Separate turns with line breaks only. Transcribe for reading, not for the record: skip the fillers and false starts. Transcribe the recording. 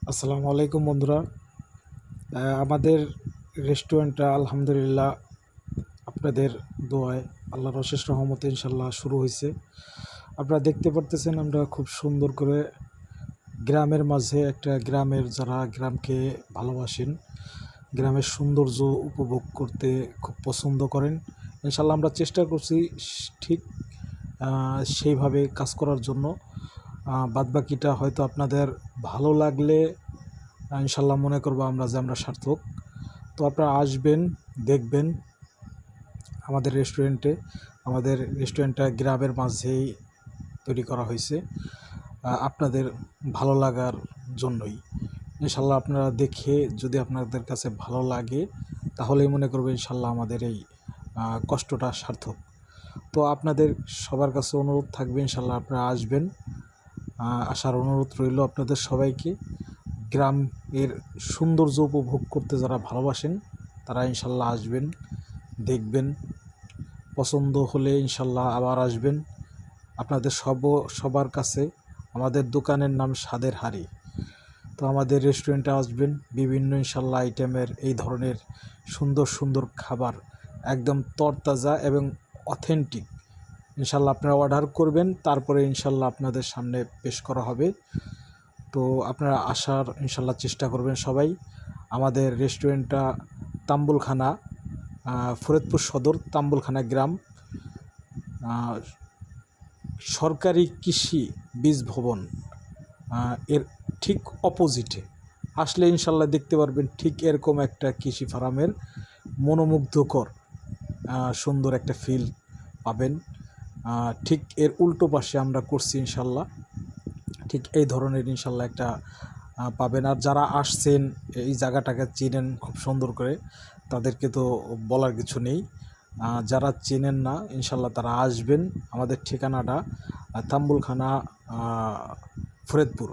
আসসালামু আলাইকুম বন্ধুরা। আমাদের রেস্টুরেন্টটা আলহামদুলিল্লাহ আপনাদের দোয়ায় আল্লাহর অশেষ রহমতে ইনশাল্লাহ শুরু হয়েছে। আপনারা দেখতে পারতেছেন আমরা খুব সুন্দর করে গ্রামের মাঝে একটা গ্রামের যারা গ্রামকে ভালোবাসেন, গ্রামের সৌন্দর্য উপভোগ করতে খুব পছন্দ করেন, ইনশাল্লাহ আমরা চেষ্টা করছি ঠিক সেইভাবে কাজ করার জন্য। বাদবাকিটা হয়তো আপনাদের ভালো লাগলে ইনশাল্লাহ মনে করবো আমরা যে আমরা সার্থক। তো আপনারা আসবেন, দেখবেন আমাদের রেস্টুরেন্টে। আমাদের রেস্টুরেন্টটা গ্রামের মাঝেই তৈরি করা হয়েছে আপনাদের ভালো লাগার জন্যই। ইনশাল্লাহ আপনারা দেখে যদি আপনাদের কাছে ভালো লাগে তাহলেই মনে করবেন ইনশাল্লাহ আমাদের এই কষ্টটা সার্থক। তো আপনাদের সবার কাছে অনুরোধ থাকবে ইনশাল্লাহ আপনারা আসবেন, আসার অনুরোধ রইল আপনাদের সবাইকে। গ্রামের সৌন্দর্য উপভোগ করতে যারা ভালোবাসেন তারা ইনশাল্লাহ আসবেন, দেখবেন, পছন্দ হলে ইনশাল্লাহ আবার আসবেন। আপনাদের সবার কাছে আমাদের দোকানের নাম স্বাদের হাড়ি। তো আমাদের রেস্টুরেন্টে আসবেন, বিভিন্ন ইনশাল্লাহ আইটেমের এই ধরনের সুন্দর সুন্দর খাবার একদম তরতাজা এবং অথেন্টিক ইনশাল্লাহ আপনারা অর্ডার করবেন, তারপরে ইনশাল্লাহ আপনাদের সামনে পেশ করা হবে। তো আপনারা আসার ইনশাল্লাহ চেষ্টা করবেন সবাই। আমাদের রেস্টুরেন্টটা তাম্বুলখানা, ফরিদপুর সদর তাম্বুলখানা গ্রাম, সরকারি কৃষি বীজ ভবন এর ঠিক অপোজিটে আসলে ইনশাল্লাহ দেখতে পারবেন ঠিক এরকম একটা কৃষি ফার্মের মনোমুগ্ধকর সুন্দর একটা ফিল পাবেন। ঠিক এর উল্টো পাশে আমরা করছি ইনশাল্লাহ ঠিক এই ধরনের ইনশাল্লাহ একটা পাবেন। আর যারা আসছেন এই জায়গাটাকে চেনেন খুব সুন্দর করে, তাদেরকে তো বলার কিছু নেই। যারা চেনেন না ইনশাল্লাহ তারা আসবেন। আমাদের ঠিকানাটা তাম্বুলখানা, ফরিদপুর।